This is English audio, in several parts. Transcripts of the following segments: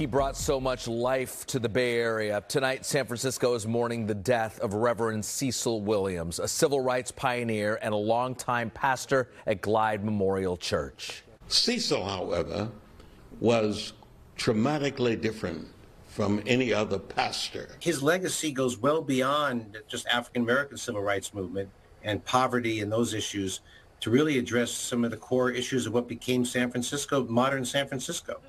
He brought so much life to the Bay Area. Tonight, San Francisco is mourning the death of Reverend Cecil Williams, a civil rights pioneer and a longtime pastor at Glide Memorial Church. Cecil, however, was dramatically different from any other pastor. His legacy goes well beyond just African-American civil rights movement and poverty and those issues to really address some of the core issues of what became San Francisco, modern San Francisco.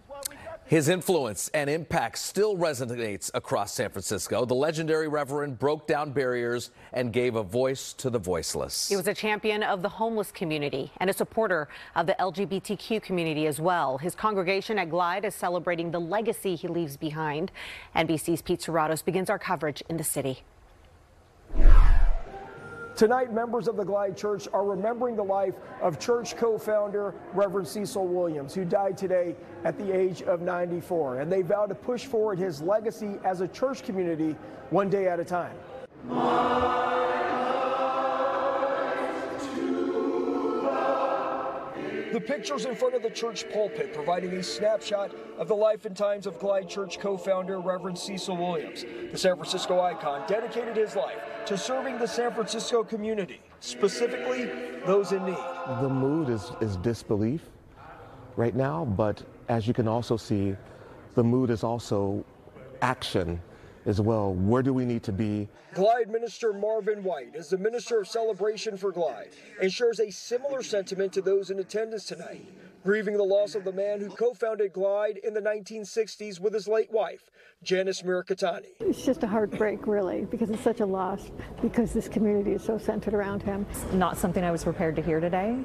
His influence and impact still resonates across San Francisco. The legendary Reverend broke down barriers and gave a voice to the voiceless. He was a champion of the homeless community and a supporter of the LGBTQ community as well. His congregation at Glide is celebrating the legacy he leaves behind. NBC's Pete Suratos begins our coverage in the city. Tonight, members of the Glide Church are remembering the life of church co-founder Reverend Cecil Williams, who died today at the age of 94. And they vow to push forward his legacy as a church community one day at a time. The pictures in front of the church pulpit providing a snapshot of the life and times of Glide Church co-founder Reverend Cecil Williams. The San Francisco icon dedicated his life to serving the San Francisco community, specifically those in need. The mood is disbelief right now, but as you can also see, the mood is also action as well. Where do we need to be? Glide Minister Marvin White is the Minister of Celebration for Glide and shares a similar sentiment to those in attendance tonight, grieving the loss of the man who co-founded Glide in the 1960s with his late wife, Janice Miracatani. It's just a heartbreak, really, because it's such a loss, because this community is so centered around him. Not something I was prepared to hear today,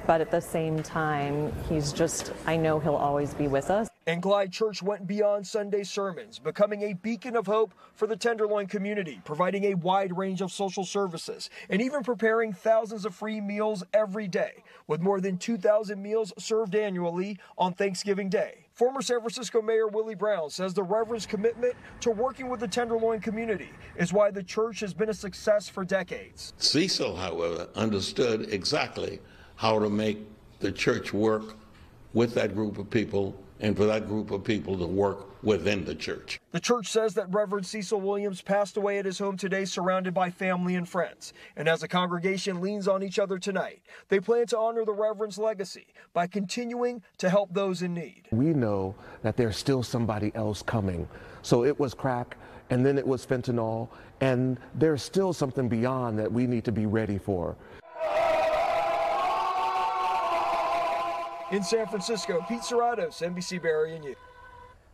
but at the same time, I know he'll always be with us. And Glide Church went beyond Sunday sermons, becoming a beacon of hope for the Tenderloin community, providing a wide range of social services, and even preparing thousands of free meals every day, with more than 2,000 meals served annually on Thanksgiving Day. Former San Francisco Mayor Willie Brown says the Reverend's commitment to working with the Tenderloin community is why the church has been a success for decades. Cecil, however, understood exactly how to make the church work with that group of people and for that group of people to work within the church. The church says that Reverend Cecil Williams passed away at his home today surrounded by family and friends. And as the congregation leans on each other tonight, they plan to honor the Reverend's legacy by continuing to help those in need. We know that there's still somebody else coming. So it was crack, and then it was fentanyl, and there's still something beyond that we need to be ready for. In San Francisco, Pete Suratos, NBC Bay Area News.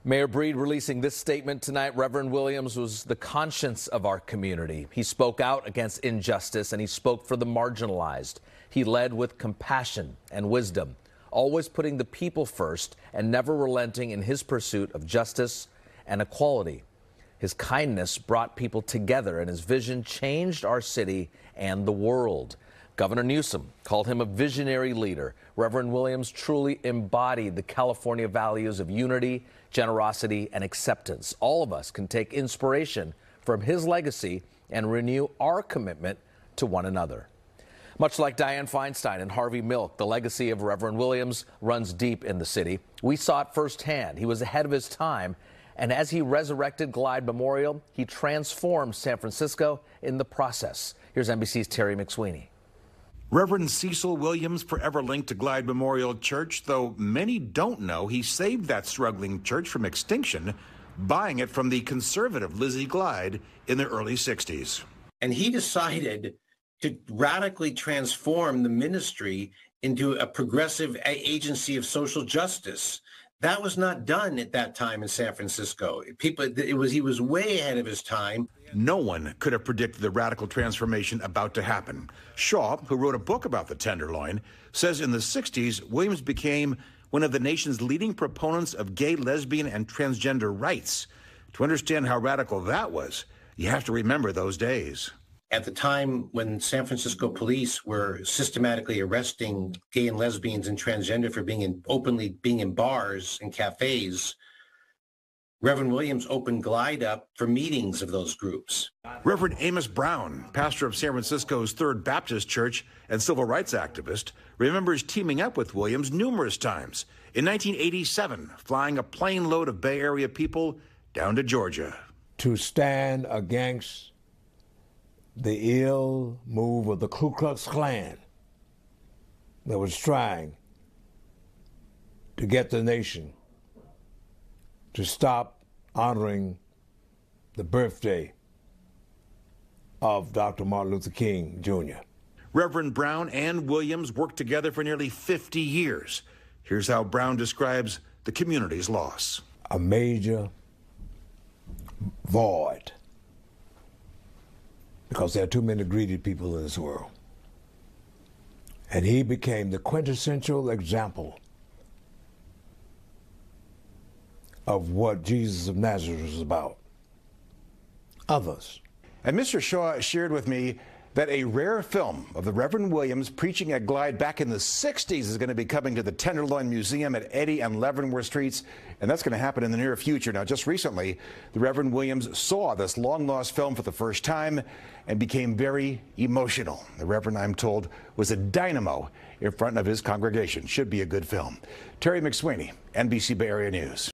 Mayor Breed releasing this statement tonight. Reverend Williams was the conscience of our community. He spoke out against injustice and he spoke for the marginalized. He led with compassion and wisdom, always putting the people first and never relenting in his pursuit of justice and equality. His kindness brought people together and his vision changed our city and the world. Governor Newsom called him a visionary leader. Reverend Williams truly embodied the California values of unity, generosity, and acceptance. All of us can take inspiration from his legacy and renew our commitment to one another. Much like Dianne Feinstein and Harvey Milk, the legacy of Reverend Williams runs deep in the city. We saw it firsthand. He was ahead of his time. And as he resurrected Glide Memorial, he transformed San Francisco in the process. Here's NBC's Terry McSweeney. Reverend Cecil Williams, forever linked to Glide Memorial Church, though many don't know he saved that struggling church from extinction, buying it from the conservative Lizzie Glide in the early 60s. And he decided to radically transform the ministry into a progressive agency of social justice. That was not done at that time in San Francisco. He was way ahead of his time. No one could have predicted the radical transformation about to happen. Shaw, who wrote a book about the Tenderloin, says in the 60s, Williams became one of the nation's leading proponents of gay, lesbian, and transgender rights. To understand how radical that was, you have to remember those days. At the time when San Francisco police were systematically arresting gay and lesbians and transgender for openly being in bars and cafes, Reverend Williams opened Glide up for meetings of those groups. Reverend Amos Brown, pastor of San Francisco's Third Baptist Church and civil rights activist, remembers teaming up with Williams numerous times. In 1987, flying a plane load of Bay Area people down to Georgia. To stand against the ill move of the Ku Klux Klan that was trying to get the nation to stop honoring the birthday of Dr. Martin Luther King, Jr. Reverend Brown and Williams worked together for nearly 50 years. Here's how Brown describes the community's loss. A major void, because there are too many greedy people in this world. And he became the quintessential example of what Jesus of Nazareth was about. Others. And Mr. Shaw shared with me that a rare film of the Reverend Williams preaching at Glide back in the 60s is going to be coming to the Tenderloin Museum at Eddy and Leavenworth Streets, and that's going to happen in the near future. Now, just recently, the Reverend Williams saw this long-lost film for the first time and became very emotional. The Reverend, I'm told, was a dynamo in front of his congregation. Should be a good film. Terry McSweeney, NBC Bay Area News.